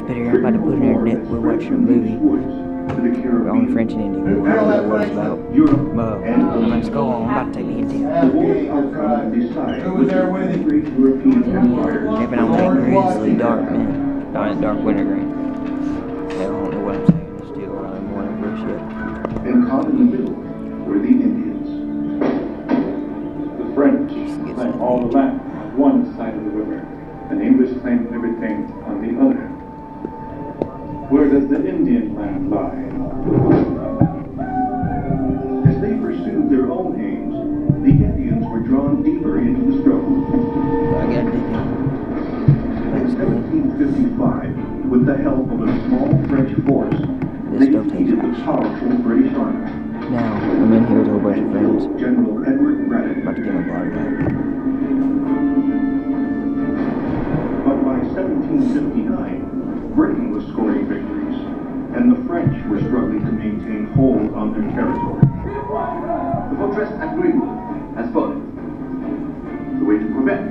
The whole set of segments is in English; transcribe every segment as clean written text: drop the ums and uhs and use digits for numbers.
Peter. I'm about to put it in net. We're watching a movie. We're on French and Indian. We don't know what it's about. Let's go on. I'm about to take me into it. Who was there with him? Maybe I'm like grizzly dark man. Dark wintergreen. I don't know what I'm saying. It's still early morning bullshit. And caught in the middle were the Indians. The French claimed all the land on one side of the river, and the English claimed everything on the other. Where does the Indian land lie? As they pursued their own aims, the Indians were drawn deeper into the struggle. I got it. In 1755, with the help of a small French force, they defeated the powerful British army. Now, I'm in here with a whole bunch of friends. General Edward Braddock. About to get my body back. But by 1759, Britain was scoring victories, and the French were struggling to maintain hold on their territory. The fortress at Greenwood has fallen. The way to Quebec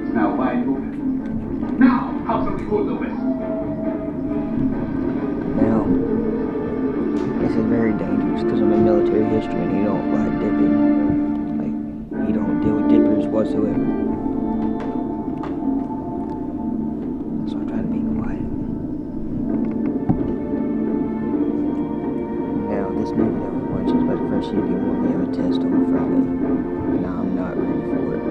is now wide open. Now, how shall we hold the West? Now, this is very dangerous because I'm in military history and you don't like dipping. Like, you don't deal with dippers whatsoever. So I'm trying to be quiet. Now, this movie that we're watching is about the French Indian War. We have a test on Friday. And I'm not ready for it.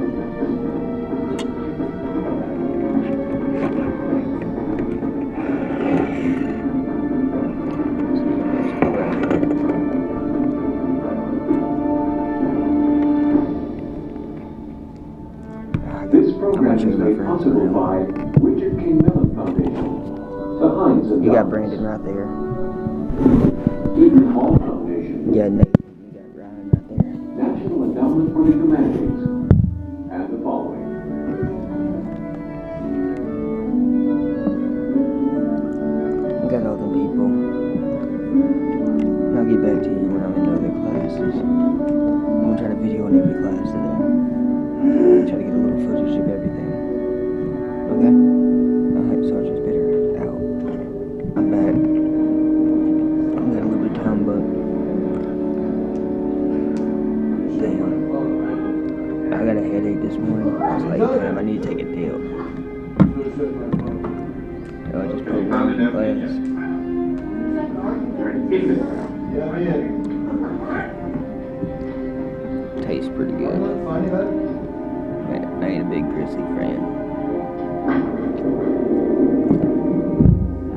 This program is made possible by Richard K. Mellon Foundation, the Heinz You got Brandon right there. Eden Hall Foundation, Yeah, Nathan. You got Ryan right there. National Endowment for the Humanities, and the following. I got all the people. I'll get back to you when I'm in other classes. I'm gonna try to video in every class today. Try to get a little footage of everything. Okay? Alright, Sergeant Spitter out. I'm back. I'm got a little bit of time, but damn. I got a headache this morning. I was like, damn, I need to take a pill. So I just put one in class. Tastes pretty good. I ain't a big Grizzly fan.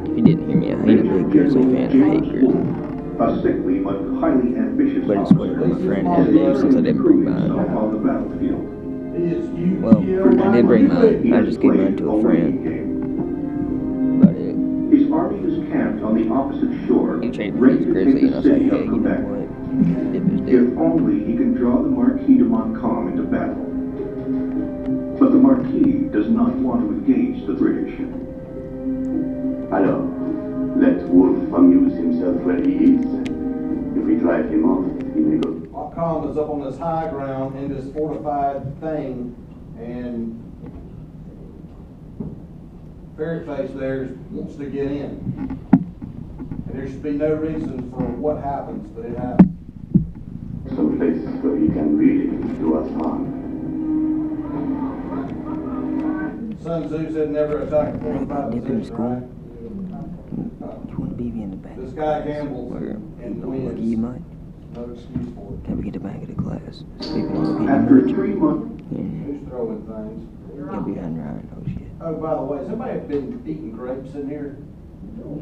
If you didn't hear me, I ain't a big Grizzly fan. I hate Grizzly. A sickly but highly ambitious But it's whatever my friend had to do since I didn't bring mine. on the battlefield. Well, I did bring mine. I just gave mine to a friend. But His army is camped on the opposite shore, he traded for ready his to Grizzly, take and I the was like, city hey, of you know Quebec. what? Dip is dead. If only he can draw the Marquis de Montcalm into battle. But the Marquis does not want to engage the British. Alors, let Wolfe amuse himself where he is. If we drive him off, he may go. Montcalm is up on this high ground in this fortified thing, and Fairfax there wants to get in. And there should be no reason for what happens, but it happens. Some places where he can really do us harm. Sun Tzu said never attack a Hey, if I fortified dip in position, school, right? you want to be in the back? This guy gambles Or and lucky you wins. might. No excuse for it. Can we get the back of the class? Speaking of looking After much. 3 months, Yeah. Who's throwing things? Get behind Ryan. Oh shit. Oh, by the way, has anybody been eating grapes in here?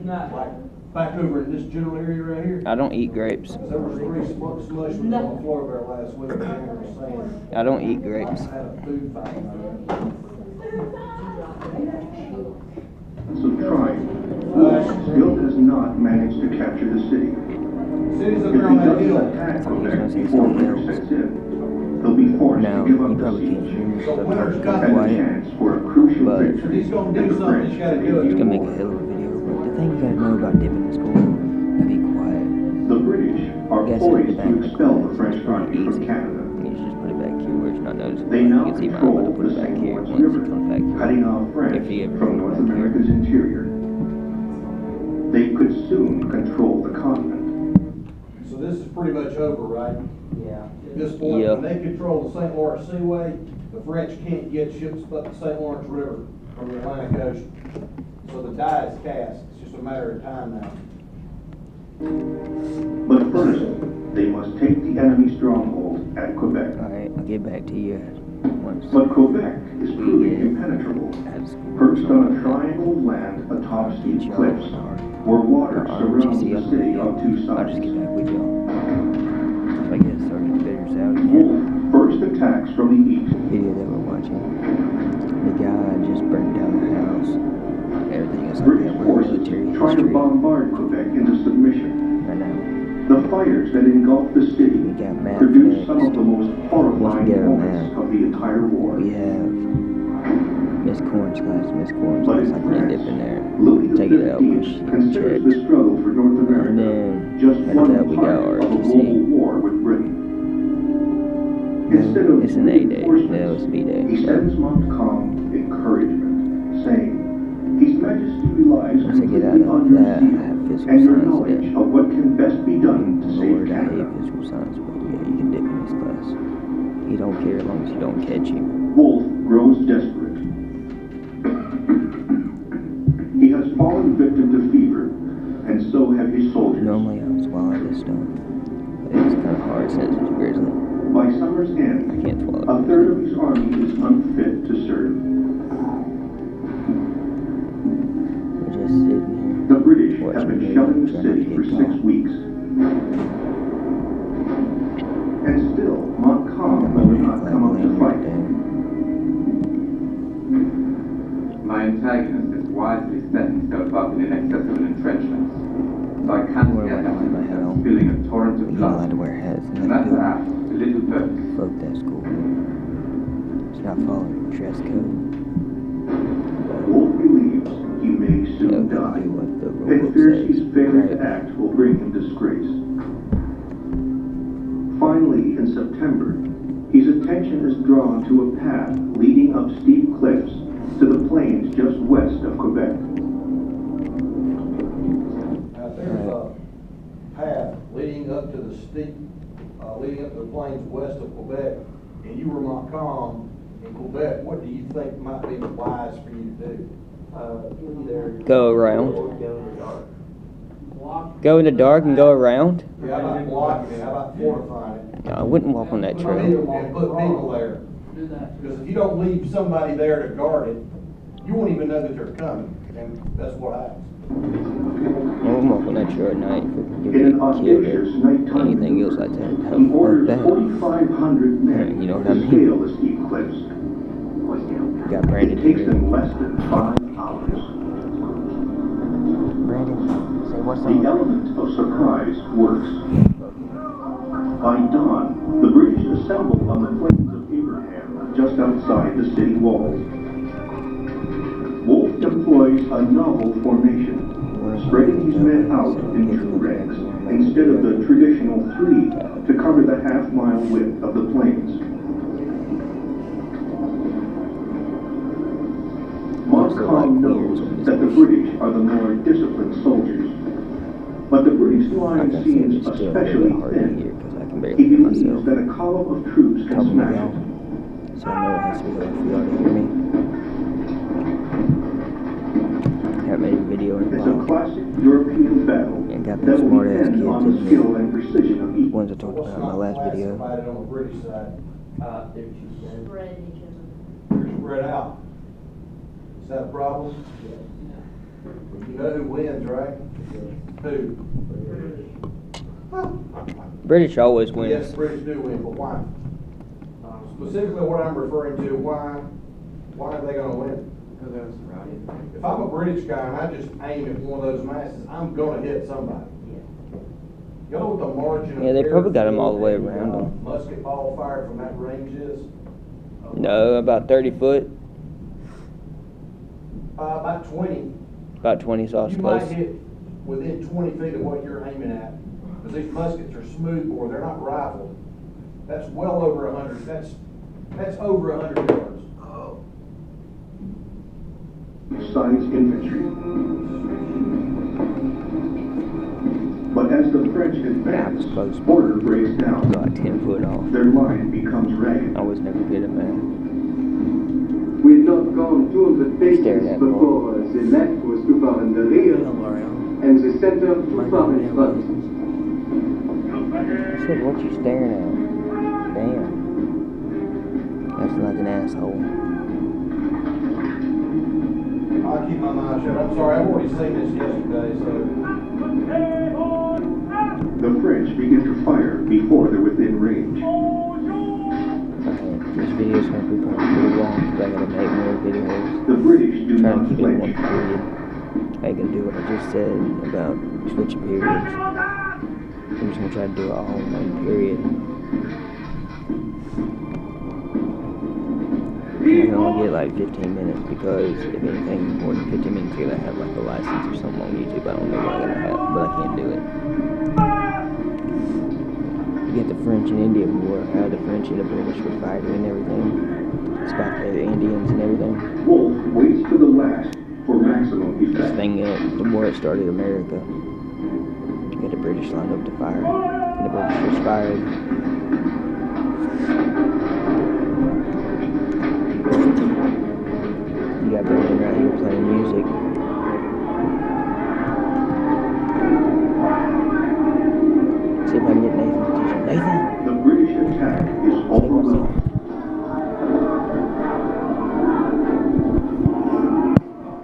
Not like back over in this general area right here? I don't eat grapes. There was 3 smushes on the floor there last week. And Aaron was saying, I don't eat grapes. I had a food fight. so trying, still has not managed to capture the city. City's If up he there on that doesn't hill. attack Quebec before winter sets in, he'll be forced No, to give you up the probably can't siege. hear me. So The winter's park's coming. And a quiet. chance for a crucial But If victory. he's gonna do if the something, French he's gotta do it. It's gonna make a hell of a video. But the thing you gotta know about dipping in school, gotta be quiet. The British are You guys poised sit to back in the expel the class. French It's pretty army from easy. Canada. You should just put it back here where it's not noticeable. They You now can see mine, control but I'll put the it back St. here Lawrence once River, it comes back here. cutting off France If you ever from come North back here. America's interior. they could soon control the continent. So this is pretty much over, right? Yeah. At this point, Yep. when they control the St. Lawrence Seaway, the French can't get ships up the St. Lawrence River from the Atlantic Ocean. So the die is cast. It's just a matter of time now. But first, they must take the enemy stronghold at Quebec. Alright, I'll get back to you once. But Quebec is proving impenetrable, perched on a triangle of land atop steep cliffs, where water surrounds the city on two I'll just sides. get back with y'all. I guess Sergeant Bitter's out again. Wolf first attacks from the east. Video that we're watching. The guy just burned down the house. Everything is like British that. We're forces military try to history bombard Quebec into submission. right now. The fires that engulf the city We got math produce next. some of the most horrifying get our moments math. of the entire war. We have Miss Corn's class. Miss Corn's But class. in I can't France, dip in there. Louis Take it out, XV push, considers check. the struggle for North And America then just after one that we got part of a ROTC. global war with Britain. Instead of It's an A day. reinforcements, No, it's B day. he sends Montcalm encouragement, saying, His Majesty relies Once I get out completely of on your that, I zeal have physical and your science knowledge today. of what can best be done to save Lord, I hate Canada. physical science, but yeah, you can dip in this class. He don't care as long as you don't catch him. Wolfe grows desperate. He has fallen victim to fever, and so have his soldiers. Normally I would swallow this stuff, but it's kind of hard since it's grizzly. By summer's I end, can't swallow a it. third of his army is unfit to serve. We're just sitting The British here. have watching been videos, shelling the trying not city to for get 6 caught. weeks. And still, Montcalm will not come up to fight. My antagonist is wisely setting himself up in inaccessible entrenchments. So I can't Where get would I lay my head on? spilling a torrent You of ain't blood. allowed to wear hats in And that that building. perhaps to little purpose. Fuck that school. It's not following dress code. Wolfe believes he may Yeah, soon we die, do what the rule and book fears says. his failure to Right. act will bring him disgrace. Finally, in September, his attention is drawn to a path leading up steep cliffs to the plains just west of Quebec. Now, there's a path leading up to the leading up to the plains west of Quebec, and you were Montcalm in Quebec. What do you think might be wise for you to do? Either Go around. go in the dark. Go in the dark and go around? Yeah, how about blocking it? How about fortifying it? No, I wouldn't walk on that Put trail. people there. Because if you don't leave somebody there to guard it, you won't even know that they're coming, and that's what happens. I wouldn't walk on that trail at night if you In an get killed audacious or nighttime anything else maneuver, like that. he Fuck orders that. 4,500 men You know what to I mean? scale the steep cliffs. Got It Brandon takes here. them less than 5 hours. Brandon, say what's The element of surprise works. By dawn, the British assemble on the plains of Abraham, just outside the city walls. Wolfe employs a novel formation, spreading his men out in 2 ranks instead of the traditional 3 to cover the half-mile width of the plains. Montcalm knows that the British are the more disciplined soldiers, but the British I line can say seems it's still a especially little hard to thin. hear because I can He barely hear believes myself. that a column of troops Tell can me smash now. it. So I know it has to be hard for y'all to hear me. Haven't made a video in a It's a while. classic European battle And got that them will smart ass depend kids on in the here. skill and precision of each. Ones I talked What's about in my not last video. classified on the British side? They're too thin. Spread each other. They're spread out. Is that a problem? You know who wins, right? Who? British always Yes, wins. British do win, but why? Specifically what I'm referring to, why are they gonna win? If I'm a British guy and I just aim at one of those masses, I'm gonna hit somebody. You know what the margin of Yeah, they probably got 'em all the way error around for a 'em. musket ball fired from that range is? No, about 30 foot. About 20. About 20 so You might close. hit within 20 feet of what you're aiming at. Because these muskets are smoothbore, they're not rifled. That's well over 100. That's over 100 yards. Besides infantry. As the French Yeah, I advance, was close. order breaks I was down. like 10 foot off. Their line becomes ragged. I was never good at math. We had not gone 200 paces Staring at before the left was too far in the rear and the center too far in front. I said, what you staring at? Damn. That's like an asshole. I'll keep my mouth shut. I'm sorry, I've already seen this yesterday, so. The French begin to fire before they're within range. This video's gonna be probably pretty long because I gotta make more videos. The British do Trying not to keep it in one flinch. period. I ain't gonna do what I just said about switching periods. I'm just gonna try to do it all in one period. I can only get like 15 minutes because if anything more than 15 minutes, you're gonna have like a license or something on YouTube. I don't know what I'm gonna have, but I can't do it. You get the French and Indian War, how the French and the British were fighting and everything. It's about the Indians and everything. Wolf waits to the last for maximum This effect. thing, the more it started America, you had the British lined up to fire. And the British was fired. You got Brandon right here playing music. See if I can get Nathan. Nathan! The British attack is overwhelming.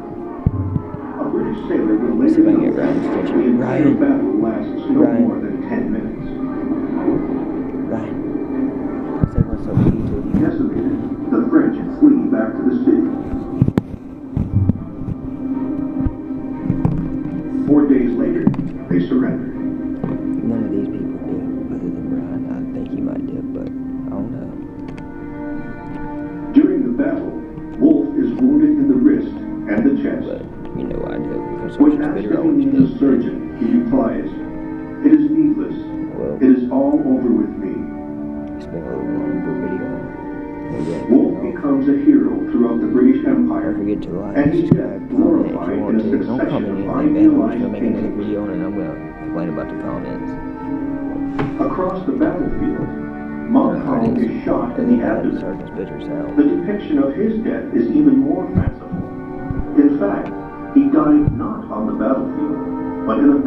A British sailor will Let's see later if I can get know Ryan's the attention. entire Ryan! battle lasts no Ryan. more than 10 minutes. Ryan. Say what's up with YouTube. Decimated, the French flee back to the city. 4 days later, they surrender. None of these people do, other than Ryan. I think he might do, but I don't know. During the battle, Wolf is wounded in the wrist and the chest. But you know I do, because When I'm asked bitter if he always needs do. a surgeon, he replies, "It is needless. Well, It is all over with me." it's been a little longer video. Maybe I can Wolf get it off. becomes a hero throughout the British Don't Empire, forget to like, and he's subscribe, comment if glorified you in want a to. Don't succession comment of anything fine bad. I'm just life gonna make another paintings. video and I'm gonna complain about the comments. Across the battlefield, Montcalm is shot in the abdomen. Sergeant Bitter's house. The depiction of his death is even more fanciful. In fact, he died not on the battlefield, but in a